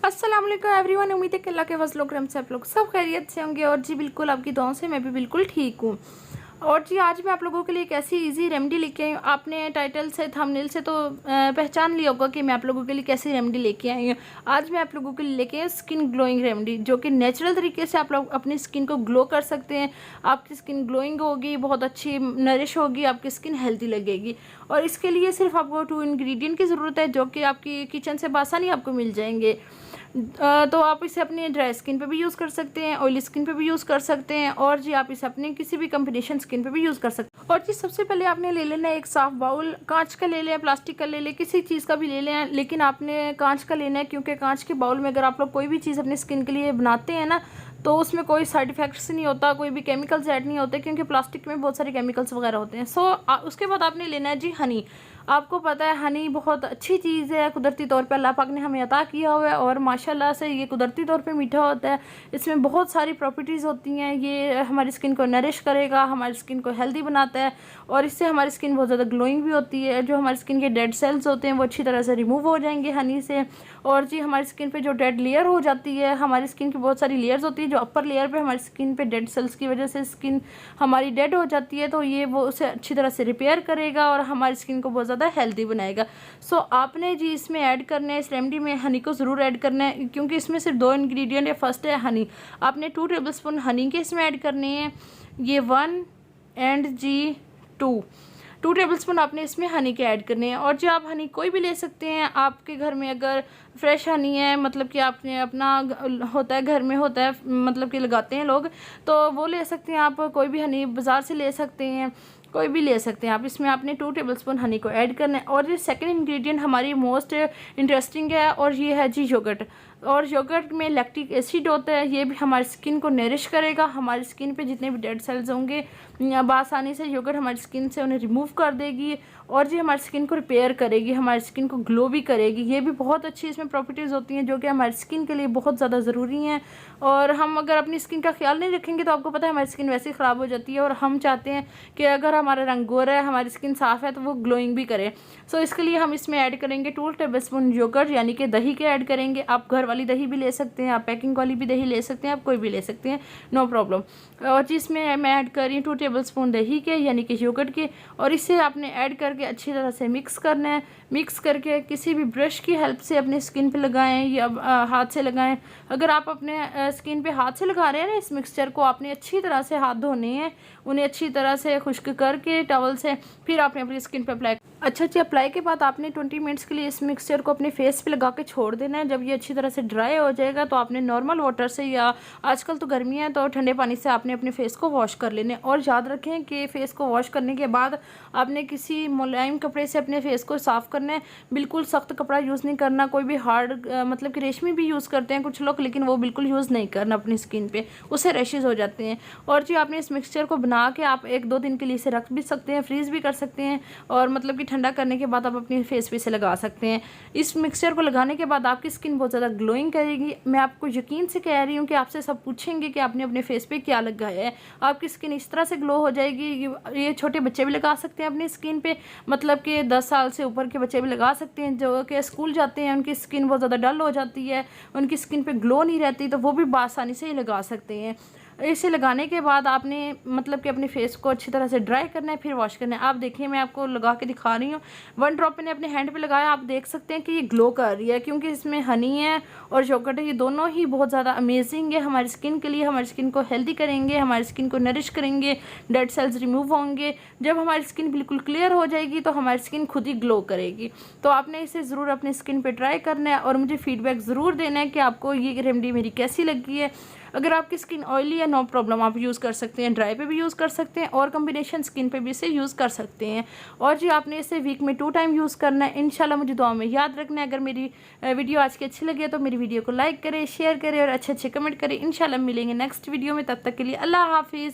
अस्सलाम वालेकुम एवरीवन। उम्मीद है कि अल्लाह के फजल करम से आप लोग सब खैरियत से होंगे। और जी बिल्कुल आपकी दुआओं से मैं भी बिल्कुल ठीक हूँ। और जी आज मैं आप लोगों के लिए एक ऐसी इजी रेमेडी लेके आई हूँ। आपने टाइटल से थंबनेल से तो पहचान लिया होगा कि मैं आप लोगों के लिए कैसी रेमेडी लेके आई हूँ। आज मैं आप लोगों के लिए लेके आई स्किन ग्लोइंग रेमेडी, जो कि नेचुरल तरीके से आप लोग अपनी स्किन को ग्लो कर सकते हैं। आपकी स्किन ग्लोइंग होगी, बहुत अच्छी नरिश होगी, आपकी स्किन हेल्दी लगेगी। और इसके लिए सिर्फ आपको 2 इंग्रेडिएंट की ज़रूरत है, जो कि आपकी किचन से बासानी आपको मिल जाएंगे। तो आप इसे अपनी ड्राई स्किन पे भी यूज़ कर सकते हैं, ऑयली स्किन पे भी यूज़ कर सकते हैं, और जी आप इसे अपने किसी भी कॉम्बिनेशन स्किन पे भी यूज़ कर सकते हैं। और जी सबसे पहले आपने ले लेना है एक साफ़ बाउल। कांच का ले लें, प्लास्टिक का ले लें, किसी चीज़ का भी ले लें, लेकिन आपने कांच का लेना है, क्योंकि कांच के बाउल में अगर आप लोग कोई भी चीज़ अपनी स्किन के लिए बनाते हैं ना, तो उसमें कोई साइड इफ़ेक्ट्स नहीं होता, कोई भी केमिकल्स ऐड नहीं होते, क्योंकि प्लास्टिक में बहुत सारे केमिकल्स वगैरह होते हैं। उसके बाद आपने लेना है जी हनी। आपको पता है हनी बहुत अच्छी चीज़ है, कुदरती तौर पे अल्लाह पाक ने हमें अता किया हुआ है, और माशाल्लाह से ये कुदरती तौर पे मीठा होता है। इसमें बहुत सारी प्रॉपर्टीज़ होती हैं। ये हमारी स्किन को नरिश करेगा, हमारी स्किन को हेल्दी बनाता है, और इससे हमारी स्किन बहुत ज़्यादा ग्लोइंग भी होती है। जो हमारी स्किन के डेड सेल्स होते हैं वो अच्छी तरह से रिमूव हो जाएंगे हनी से। और जी हमारी स्किन पे जो डेड लेयर हो जाती है, हमारी स्किन की बहुत सारी लेयर्स होती है, जो अपर लेयर पे हमारी स्किन पे डेड सेल्स की वजह से स्किन हमारी डेड हो जाती है, तो ये वो उसे अच्छी तरह से रिपेयर करेगा और हमारी स्किन को बहुत ज़्यादा हेल्दी बनाएगा। आपने जी इसमें ऐड करना है, इस रेमेडी में हनी को ज़रूर ऐड करना है, क्योंकि इसमें सिर्फ 2 इंग्रेडिएंट है। फर्स्ट है हनी। आपने 2 टेबलस्पून हनी के इसमें ऐड करने हैं, ये 1 एंड जी 2 टेबलस्पून आपने इसमें हनी के ऐड करने हैं। और जो आप हनी कोई भी ले सकते हैं। आपके घर में अगर फ्रेश हनी है, मतलब कि आपने अपना होता है, घर में होता है, मतलब कि लगाते हैं लोग, तो वो ले सकते हैं। आप कोई भी हनी बाज़ार से ले सकते हैं, कोई भी ले सकते हैं आप। इसमें आपने 2 टेबलस्पून हनी को ऐड करना है। और ये सेकंड इंग्रेडिएंट हमारी मोस्ट इंटरेस्टिंग है, और ये है जी योगर्ट। और योगर्ट में लैक्टिक एसिड होता है, ये भी हमारी स्किन को नरिश करेगा। हमारी स्किन पे जितने भी डेड सेल्स होंगे बासानी से योगर्ट हमारी स्किन से उन्हें रिमूव कर देगी, और जी हमारी स्किन को रिपेयर करेगी, हमारी स्किन को ग्लो भी करेगी। ये भी बहुत अच्छी इसमें प्रॉपर्टीज़ होती हैं, जो कि हमारी स्किन के लिए बहुत ज़्यादा ज़रूरी हैं। और हम अगर अपनी स्किन का ख्याल नहीं रखेंगे तो आपको पता है हमारी स्किन वैसे ही ख़राब हो जाती है, और हम चाहते हैं कि अगर हमारा रंग गोरा है, हमारी स्किन साफ़ है, तो वो ग्लोइंग भी करे। इसके लिए हम इसमें ऐड करेंगे 2 टेबलस्पून योगर्ट, यानी कि दही के ऐड करेंगे। आप घर वाली दही भी ले सकते हैं, आप पैकिंग वाली भी दही ले सकते हैं, आप कोई भी ले सकते हैं, नो प्रॉब्लम। और जिसमें मैं ऐड कर रही हूँ 2 टेबलस्पून दही के, यानी कि योगर्ट के। और इसे आपने ऐड करके अच्छी तरह से मिक्स करना है। मिक्स करके किसी भी ब्रश की हेल्प से अपनी स्किन पे लगाएं, या हाथ से लगाएं। अगर आप अपने स्किन पे हाथ से लगा रहे हैं ना इस मिक्सचर को, आपने अच्छी तरह से हाथ धोने हैं, उन्हें अच्छी तरह से खुश्क करके टॉवल से, फिर आपने अपनी स्किन पे अप्लाई अच्छी अप्लाई के बाद आपने 20 मिनट्स के लिए इस मिक्सचर को अपने फेस पे लगा के छोड़ देना है। जब ये अच्छी तरह से ड्राई हो जाएगा तो आपने नॉर्मल वाटर से, या आजकल तो गर्मी है तो ठंडे पानी से आपने अपने फेस को वॉश कर लेना है। और याद रखें कि फेस को वॉश करने के बाद आपने किसी मुलायम कपड़े से अपने फेस को साफ़ करना है। बिल्कुल सख्त कपड़ा यूज़ नहीं करना, कोई भी हार्ड मतलब कि रेशमी भी यूज़ करते हैं कुछ लोग, लेकिन वो बिल्कुल यूज़ नहीं करना अपनी स्किन पे, उससे रैशेज़ हो जाते हैं। और जी आपने इस मिक्सचर को बना के आप 1-2 दिन के लिए इसे रख भी सकते हैं, फ्रीज़ भी कर सकते हैं, और मतलब कि ठंडा करने के बाद आप अपनी फेस पे से लगा सकते हैं। इस मिक्सचर को लगाने के बाद आपकी स्किन बहुत ज़्यादा ग्लोइंग करेगी। मैं आपको यकीन से कह रही हूँ कि आपसे सब पूछेंगे कि आपने अपने फेस पे क्या लगाया है, आपकी स्किन इस तरह से ग्लो हो जाएगी। ये छोटे बच्चे भी लगा सकते हैं अपनी स्किन पे, मतलब कि 10 साल से ऊपर के बच्चे भी लगा सकते हैं, जो कि स्कूल जाते हैं, उनकी स्किन बहुत ज़्यादा डल हो जाती है, उनकी स्किन पे ग्लो नहीं रहती, तो वो भी आसानी से ही लगा सकते हैं। इसे लगाने के बाद आपने मतलब कि अपने फेस को अच्छी तरह से ड्राई करना है, फिर वॉश करना है। आप देखिए मैं आपको लगा के दिखा रही हूँ। 1 ड्रॉप मैंने अपने हैंड पे लगाया, आप देख सकते हैं कि ये ग्लो कर रही है, क्योंकि इसमें हनी है और योगर्ट है। ये दोनों ही बहुत ज़्यादा अमेजिंग है हमारी स्किन के लिए। हमारी स्किन को हेल्दी करेंगे, हमारी स्किन को नरिश करेंगे, डेड सेल्स रिमूव होंगे। जब हमारी स्किन बिल्कुल क्लियर हो जाएगी तो हमारी स्किन खुद ही ग्लो करेगी। तो आपने इसे ज़रूर अपनी स्किन पर ट्राई करना है, और मुझे फीडबैक ज़रूर देना है कि आपको ये रेमेडी मेरी कैसी लगी है। अगर आपकी स्किन ऑयली है, नो प्रॉब्लम, आप यूज़ कर सकते हैं, ड्राई पे भी यूज़ कर सकते हैं, और कॉम्बिनेशन स्किन पे भी इसे यूज़ कर सकते हैं। और जी आपने इसे वीक में 2 टाइम यूज़ करना है। इंशाल्लाह मुझे दुआ में याद रखना है। अगर मेरी वीडियो आज की अच्छी लगे तो मेरी वीडियो को लाइक करें, शेयर करें, और अच्छे कमेंट करें। इंशाल्लाह मिलेंगे नेक्स्ट वीडियो में, तब तक के लिए अल्लाह हाफिज़।